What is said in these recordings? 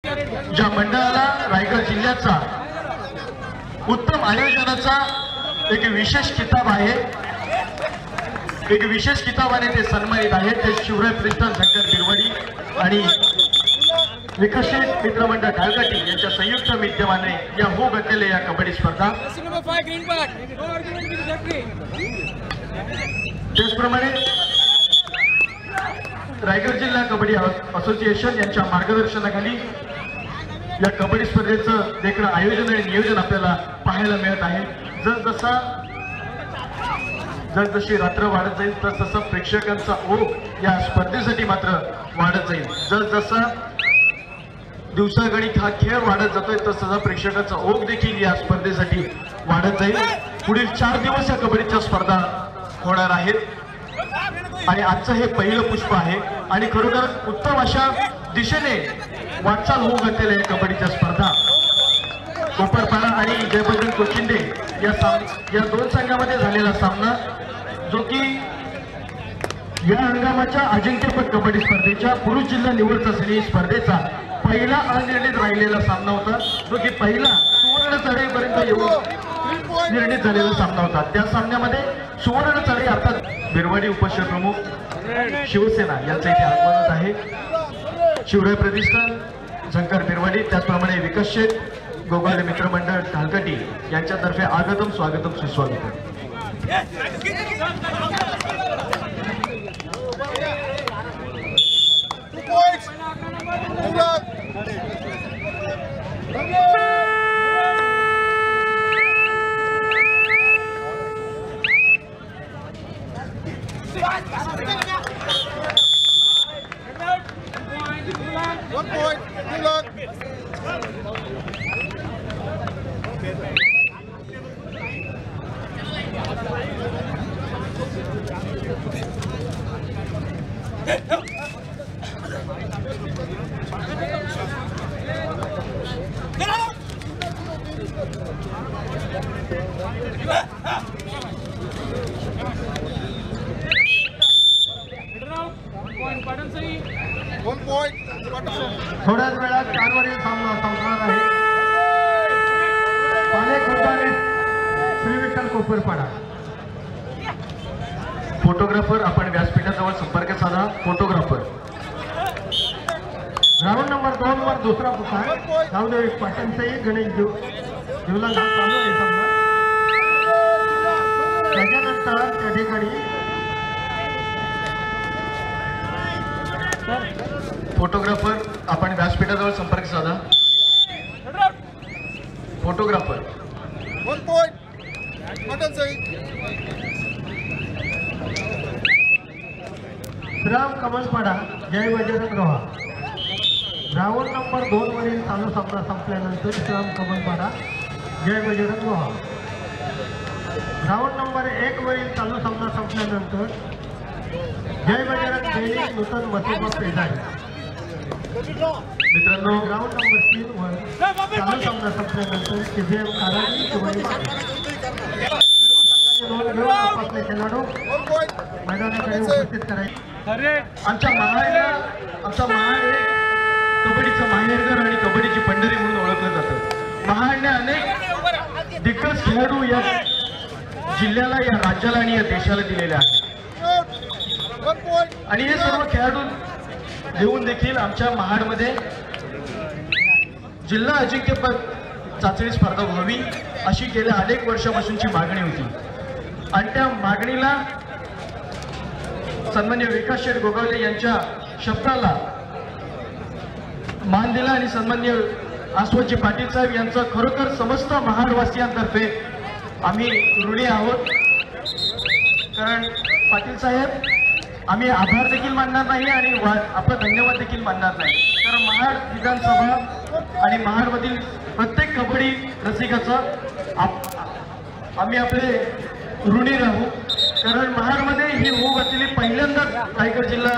ज्या मंडळाला रायगड जिल्ह्याचा उत्तम आयोजनाचा एक विशेष किताब आहे, एक विशेष किताबाने ते सन्मानित आहेत, ते शिवराय प्रतिष्ठान शंकर बिरवडी आणि विकसित मित्रमंडळ ढालकाटी यांच्या संयुक्त विद्यमाने या होऊ घातलेल्या या कबड्डी स्पर्धा, त्याचप्रमाणे रायगड जिल्हा कबड्डी असोसिएशन यांच्या मार्गदर्शनाखाली या कबड्डी स्पर्धेचं देखील आयोजन आणि नियोजन आपल्याला पाहायला मिळत आहे। जसजशी रात्र वाढत जाईल तसतसा प्रेक्षकांचा ओघ या स्पर्धेसाठी मात्र वाढत जाईल। जसजसा दिवसागणिक हा खेळ वाढत जातोय तसतसा प्रेक्षकांचा ओघ देखील या स्पर्धेसाठी वाढत जाईल। पुढील 4 दिवस या कबड्डीच्या स्पर्धा होणार आहेत आणि आजचं हे पहिलं पुष्प आहे आणि खरोखर उत्तम अशा दिशेने वाटचाल होऊ घातलेल्या कबड्डीच्या स्पर्धा कोपरपाडा आणि जयबजरंग कोचिंडे या 2 संघामध्ये झालेला सामना, जो की या हंगामाच्या अजिंक्यपद कबड्डी स्पर्धेच्या पुरुष जिल्हा निवड चाचणी स्पर्धेचा पहिला अनिर्णित राहिलेला सामना होता, जो की पहिला सुवर्ण चढाईपर्यंत येऊन निर्णित झालेला सामना होता। त्या सामन्यामध्ये सुवर्ण चढाई अर्थात बिरवडी उपशहर प्रमुख शिवसेना यांचं इथे आगमन आहे। शिवराय प्रतिष्ठान शंकर बिरवडी त्याचप्रमाणे विकसित गोगावले मित्रमंडळ ढालकाटी यांच्यातर्फे आगतम स्वागतम सुस्वागतम। थोड्याच वेळात 4 वरील सामना संपणार आहे। पाले खुर्दाने श्री विठ्ठल कोपरपाडा। फोटोग्राफर आपण व्यासपीठाजवळ संपर्क साधा। फोटोग्राफर ग्राउंड नंबर 2 वर दुसरा पुकार गावदेव पाटणचे गणेश जीवला चालू आहे सामना। त्याच्यानंतर त्या ठिकाणी फोटोग्राफर आपण व्यासपीठाजवळ संपर्क साधा। फोटोग्राफर 1 पॉइंट मटन सही राम कमलपाडा जय बजरंग रोहा। ग्राउंड नंबर 2 वरील चालू सामना संपल्यानंतर श्रीराम कमलपाडा जय बजरंग रोहा। ग्राउंड नंबर 1 वरील चालू सामना संपल्यानंतर जय बजरंग दैनिक नूतन मसोबा पेदारी। मित्रांनो ग्राउंड नंबर 3 वर चालू सामना संपल्यानंतर KVM काराजी आपले खेळाडू मैदानाकडे उपस्थित करायचे। आमच्या महाड कबड्डीचं माहेरघर आणि कबड्डीची पंढरी म्हणून ओळखलं जातं। महाडने अनेक दिग्गज खेळाडू या जिल्ह्याला, या राज्याला आणि या देशाला दिलेले आहेत आणि हे सर्व खेळाडू घेऊन देखील आमच्या महाडमध्ये जिल्हा अजिंक्यपद चाचणी स्पर्धा व्हावी अशी गेल्या अनेक वर्षापासूनची मागणी होती आणि त्या मागणीला सन्मान्य विकास शेठ गोगावले यांच्या शब्दाला मान दिला आणि सन्मान्य आस्वजी पाटील साहेब यांचा खरोखर समस्त महाडवासियांतर्फे आम्ही ऋणी आहोत। कारण पाटील साहेब आम्ही आभार देखील मानणार नाही आणि आपला धन्यवाद देखील मानणार नाही, कारण महाड विधानसभा आणि महाडमधील प्रत्येक कबड्डी रसिकाचा आम्ही आपले ऋणी राहू। कारण महाडमध्ये ही होऊ घातलेली पहिल्यांदाच रायगड जिल्हा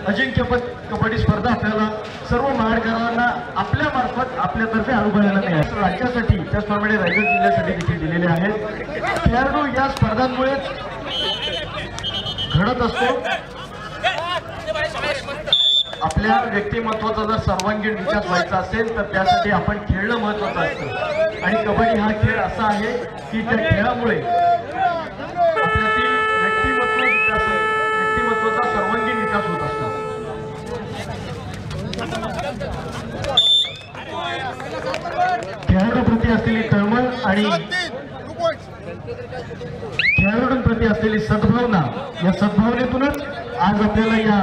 अजिंक्यपद कबड्डी स्पर्धा आपल्याला सर्व महाडकरांना आपल्या मार्फत आपल्यातर्फे अनुभवायला मिळाली। राज्यासाठी त्याचप्रमाणे रायगड जिल्ह्यासाठी देखील दिलेले आहेत। खेळाडू या स्पर्धांमुळेच घडत असतो। आपल्या व्यक्तिमत्वाचा जर सर्वांगीण विकास व्हायचा असेल तर त्यासाठी आपण खेळणं महत्वाचं असतं आणि कबड्डी हा खेळ असा आहे की त्या खेळामुळे आपल्यातील व्यक्तिमत्वाचा सर्वांगीण विकास होत असतो. खेळाडूप्रती असलेली तळमळ आणि खेळाडूंप्रती असलेली सद्भावना, या सद्भावनेतूनच आज आपल्याला या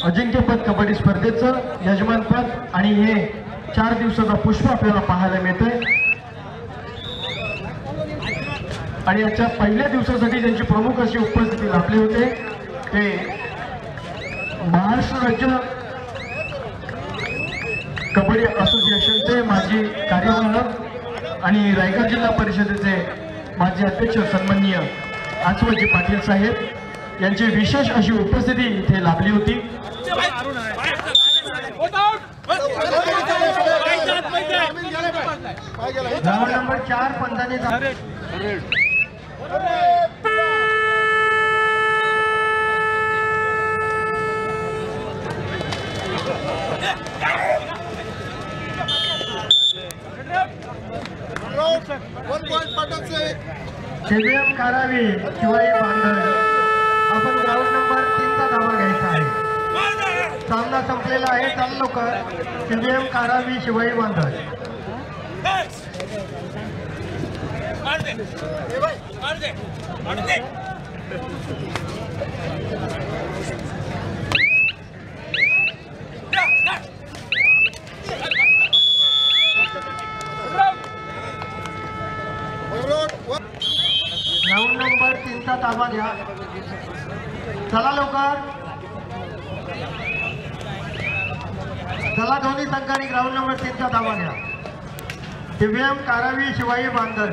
अजिंक्यपद कबड्डी स्पर्धेचं यजमानपद आणि हे 4 दिवसाचा पुष्प आपल्याला पाहायला मिळतंय. आणि याच्या पहिल्या दिवसासाठी ज्यांची प्रमुख अशी उपस्थिती लाभली होते ते महाराष्ट्र राज्य कबड्डी असोसिएशनचे माजी कार्यवाह आणि रायगड जिल्हा परिषदेचे माजी अध्यक्ष सन्माननीय आसवाजी पाटील साहेब यांची विशेष अशी उपस्थिती इथे लाभली होती. ग्राउंड नंबर 4 पंचाने CBM कारावी शिवाई बांधण आपण ग्राउंड नंबर 3 चा धावा घ्यायचा आहे. सामना संपलेला आहे. चाल लवकर. CBM कारावी शिवाई बांधण. ग्राउंड नंबर 3 चा ताबा घ्या. चला लवकर. चला दोन्ही संघांनी ग्राउंड नंबर 3 चा ताबा घ्या. CBM कारावी शिवाई बांधण.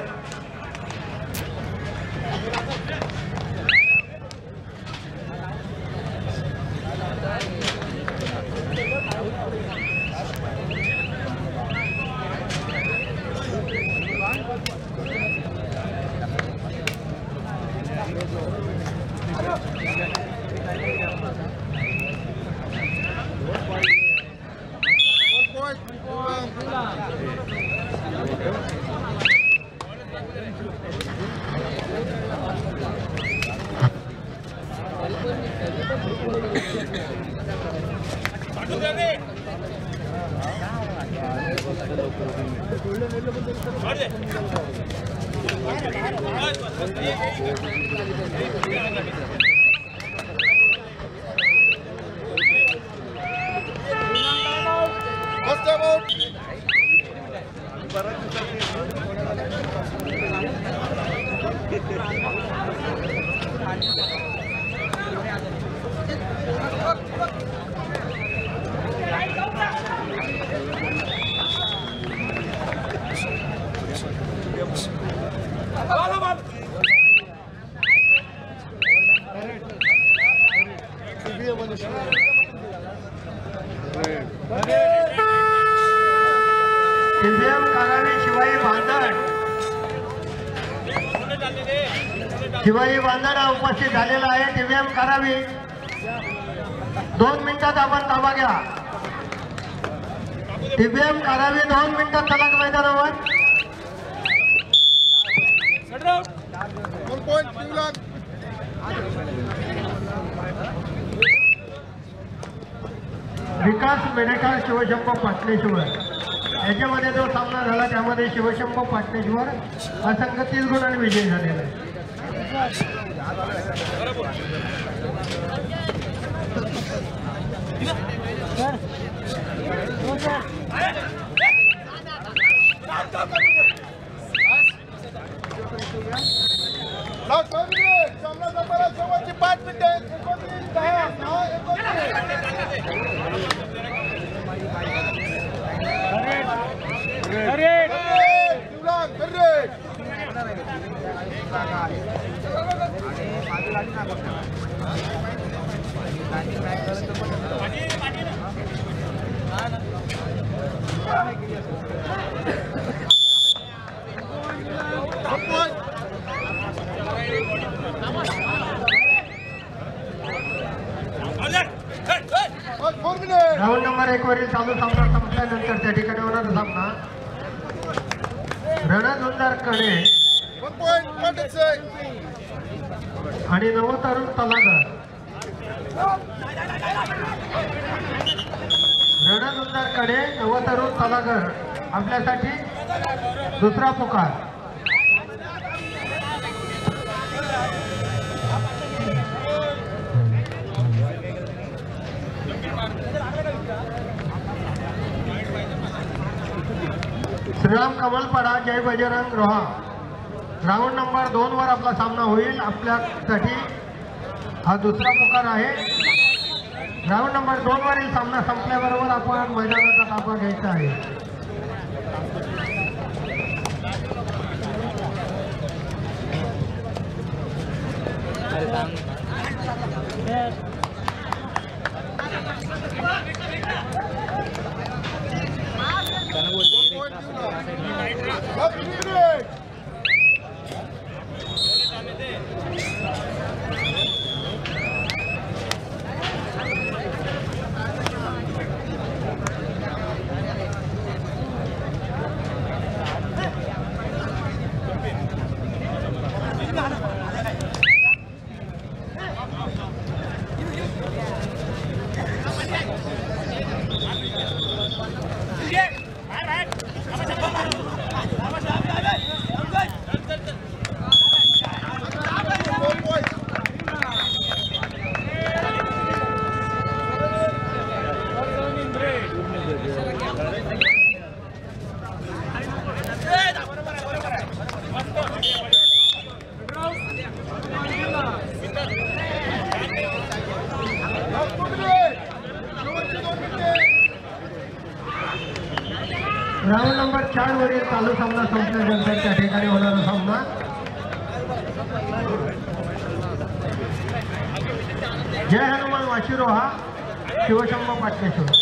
CBM कारावी शिवाई बांधण. शिवाई बांधण उपस्थित झालेला आहे. CBM कारावी 2 मिनिटात आपण ताबा घ्या. CBM कारावी 2 मिनिटात चला मैदानावर. विकास मेडेकर शिवशंभो पाटलेश्वर याच्यामध्ये जो सामना झाला त्यामध्ये शिवशंभो पाटलेश्वर हा संघ 30 गुणांनी विजयी झालेला आहे. शेवटची 5 मिनिटे. चालू सामना संपल्यानंतर त्या ठिकाणी होणारा सामना रणधुंदरकडे आणि नवतरुण तलागर. रणधुंदरकडे नवतरुण तलागर आपल्यासाठी दुसरा पुकार. श्रीराम कमलपाडा जय बजरंग रोहा. राऊंड नंबर 2 वर आपला सामना होईल. आपल्यासाठी हा दुसरा पुकार आहे. राऊंड नंबर 2 वरील सामना संपल्याबरोबर आपण मैदानाचा ताबा घ्यायचा आहे. राऊंड नंबर 4 वरील चालू सामना संपल्यानंतर त्या ठिकाणी होणारा सामना जय हनुमान वाशिरोहा शिवशंभ पाटकेश्वर.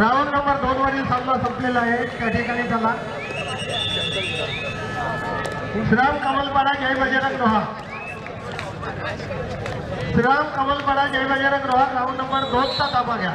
राऊंड नंबर 2 वरील सामना संपलेला आहे. त्या ठिकाणी चला श्रीराम कमलपाडा जय बजरंग रोहा. श्रीराम कमलपाडा जय बजरंग रोहा राऊंड नंबर 2 चा ताबा घ्या.